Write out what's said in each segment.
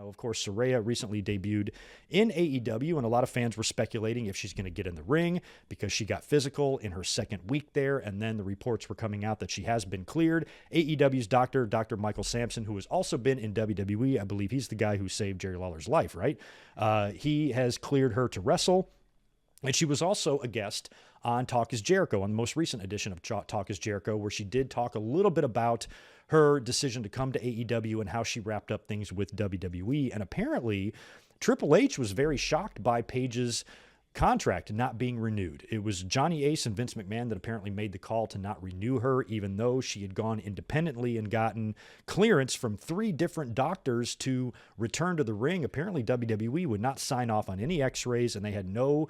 Now, of course, Saraya recently debuted in AEW, and a lot of fans were speculating if she's going to get in the ring because she got physical in her second week there, and then the reports were coming out that she has been cleared. AEW's Dr. Michael Sampson, who has also been in WWE, I believe he's the guy who saved Jerry Lawler's life, right? He has cleared her to wrestle. And she was also a guest on Talk is Jericho, on the most recent edition of Talk is Jericho, where she did talk a little bit about her decision to come to AEW and how she wrapped up things with WWE. And apparently, Triple H was very shocked by Paige's contract not being renewed. It was Johnny Ace and Vince McMahon that apparently made the call to not renew her, even though she had gone independently and gotten clearance from 3 different doctors to return to the ring. Apparently, WWE would not sign off on any x-rays, and they had no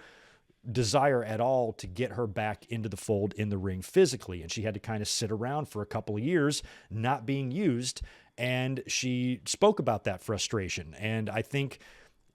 desire at all to get her back into the fold in the ring physically. And she had to kind of sit around for a couple of years not being used. And she spoke about that frustration. And I think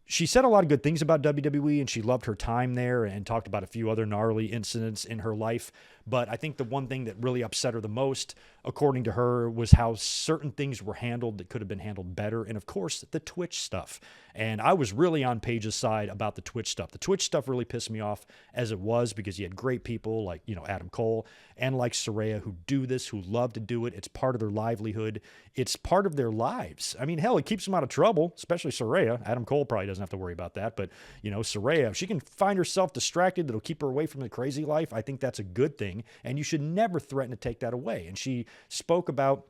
she said a lot of good things about WWE, and she loved her time there and talked about a few other gnarly incidents in her life. But I think the one thing that really upset her the most, according to her, was how certain things were handled that could have been handled better. And of course, the Twitch stuff. And I was really on Paige's side about the Twitch stuff. The Twitch stuff really pissed me off as it was, because you had great people like, Adam Cole and like Saraya who do this, who love to do it. It's part of their livelihood. It's part of their lives. I mean, hell, it keeps them out of trouble, especially Saraya. Adam Cole probably doesn't have to worry about that. But, Saraya, if she can find herself distracted, that'll keep her away from the crazy life. I think that's a good thing. And you should never threaten to take that away. And she spoke about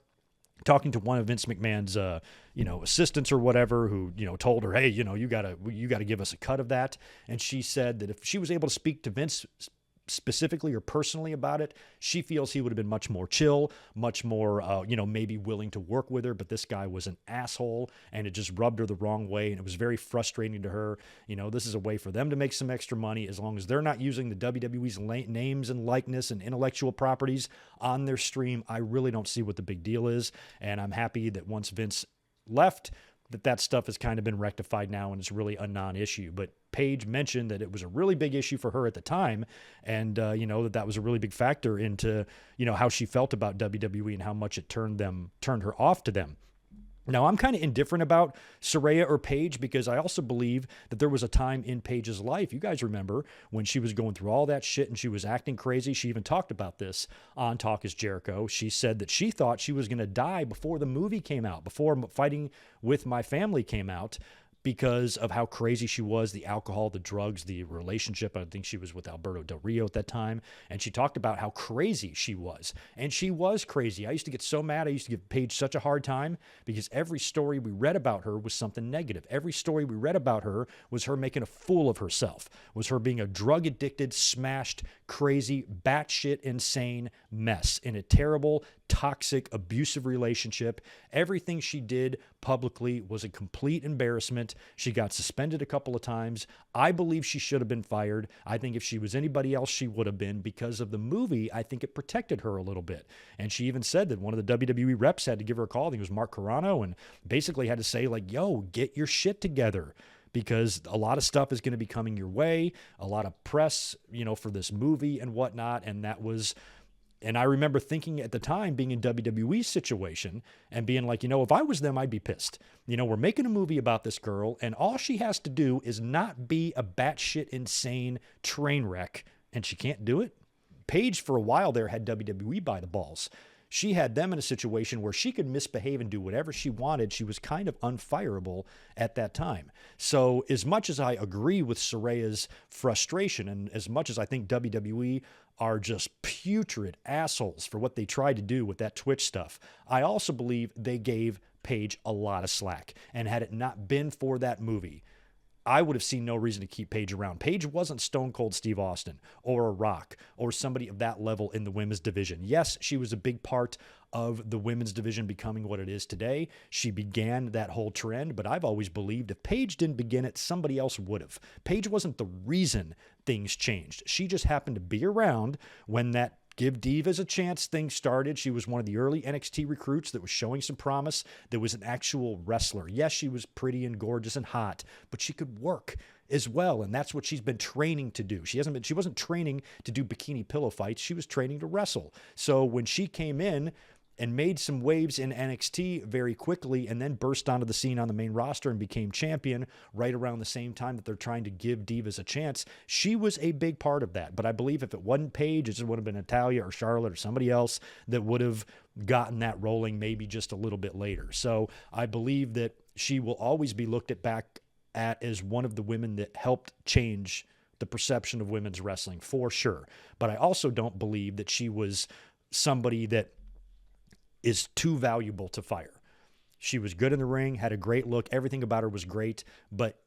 talking to one of Vince McMahon's, assistants or whatever, who, told her, hey, you gotta give us a cut of that. And she said that if she was able to speak to Vince specifically or personally about it, she feels he would have been much more chill, much more, maybe willing to work with her. But this guy was an asshole, and it just rubbed her the wrong way. And it was very frustrating to her. This is a way for them to make some extra money, as long as they're not using the WWE's names and likeness and intellectual properties on their stream. I really don't see what the big deal is. And I'm happy that once Vince left, that stuff has kind of been rectified now, and it's really a non-issue. But Paige mentioned that it was a really big issue for her at the time, and that was a really big factor into how she felt about WWE and how much it turned her off to them. Now, I'm kind of indifferent about Saraya or Paige, because I also believe that there was a time in Paige's life, you guys remember, when she was going through all that shit and she was acting crazy. She even talked about this on Talk is Jericho. She said that she thought she was going to die before the movie came out, before Fighting with My Family came out, because of how crazy she was, the alcohol, the drugs, the relationship. I think she was with Alberto Del Rio at that time. And she talked about how crazy she was. And she was crazy. I used to get so mad. I used to give Paige such a hard time, because every story we read about her was something negative. Every story we read about her was her making a fool of herself, was her being a drug-addicted, smashed, crazy, batshit insane mess in a terrible, toxic, abusive relationship. Everything she did publicly was a complete embarrassment. She got suspended a couple of times. I believe she should have been fired. I think if she was anybody else, she would have been. Because of the movie, I think it protected her a little bit. And she even said that one of the WWE reps had to give her a call. I think it was Mark Carrano, and basically had to say, like, yo, get your shit together, because a lot of stuff is going to be coming your way, a lot of press, for this movie and whatnot. And I remember thinking at the time, being in WWE's situation and being like, if I was them, I'd be pissed. We're making a movie about this girl, and all she has to do is not be a batshit insane train wreck, and she can't do it. Paige, for a while there, had WWE by the balls. She had them in a situation where she could misbehave and do whatever she wanted. She was kind of unfireable at that time. So as much as I agree with Saraya's frustration, and as much as I think WWE are just putrid assholes for what they tried to do with that Twitch stuff, I also believe they gave Paige a lot of slack. And had it not been for that movie, I would have seen no reason to keep Paige around. Paige wasn't Stone Cold Steve Austin or a Rock or somebody of that level in the women's division. Yes, she was a big part of the women's division becoming what it is today. She began that whole trend, but I've always believed if Paige didn't begin it, somebody else would have. Paige wasn't the reason things changed. She just happened to be around when that Give Divas a Chance thing started. She was one of the early NXT recruits that was showing some promise. There was an actual wrestler. Yes, she was pretty and gorgeous and hot, but she could work as well, and that's what she's been training to do. She wasn't training to do bikini pillow fights. She was training to wrestle. So when she came in, and made some waves in NXT very quickly, and then burst onto the scene on the main roster and became champion right around the same time that they're trying to give divas a chance. She was a big part of that. But I believe if it wasn't Paige, it just would have been Natalya or Charlotte or somebody else that would have gotten that rolling maybe just a little bit later. So I believe that she will always be looked at back at as one of the women that helped change the perception of women's wrestling for sure. But I also don't believe that she was somebody that is too valuable to fire. She was good in the ring, had a great look. Everything about her was great, but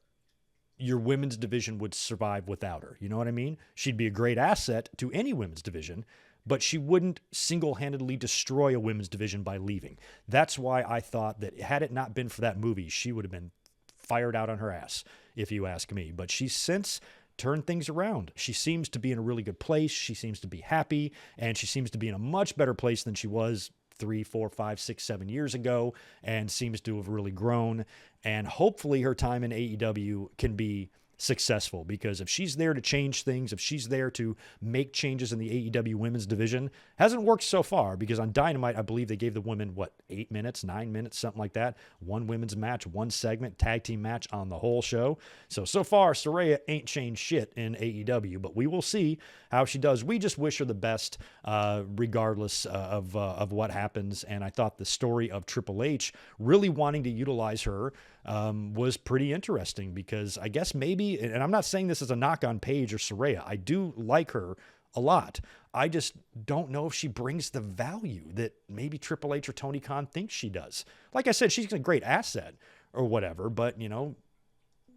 your women's division would survive without her. You know what I mean? She'd be a great asset to any women's division, but she wouldn't single-handedly destroy a women's division by leaving. That's why I thought that had it not been for that movie, she would have been fired out on her ass, if you ask me. But she's since turned things around. She seems to be in a really good place. She seems to be happy, and she seems to be in a much better place than she was 3, 4, 5, 6, 7 years ago, and seems to have really grown. And hopefully her time in AEW can be successful, because if she's there to change things, if she's there to make changes in the AEW women's division, hasn't worked so far, because on Dynamite, I believe they gave the women, 8 minutes, 9 minutes, something like that. One women's match, one segment, tag team match on the whole show. So far, Saraya ain't changed shit in AEW, but we will see how she does. We just wish her the best, regardless of what happens. And I thought the story of Triple H really wanting to utilize her was pretty interesting, because I guess maybe, and I'm not saying this as a knock on Paige or Saraya, I do like her a lot. I just don't know if she brings the value that maybe Triple H or Tony Khan thinks she does. Like I said, she's a great asset or whatever, but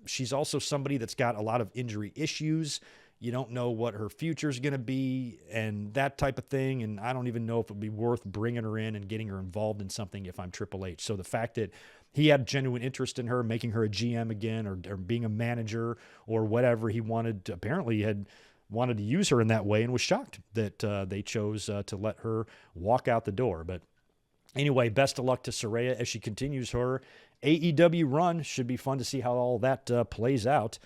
she's also somebody that's got a lot of injury issues. You don't know what her future is going to be and that type of thing. And I don't even know if it would be worth bringing her in and getting her involved in something if I'm Triple H. So the fact that he had genuine interest in her, making her a GM again, or being a manager or whatever he wanted, apparently had wanted to use her in that way, and was shocked that they chose to let her walk out the door. But anyway, best of luck to Saraya as she continues her AEW run. Should be fun to see how all that plays out.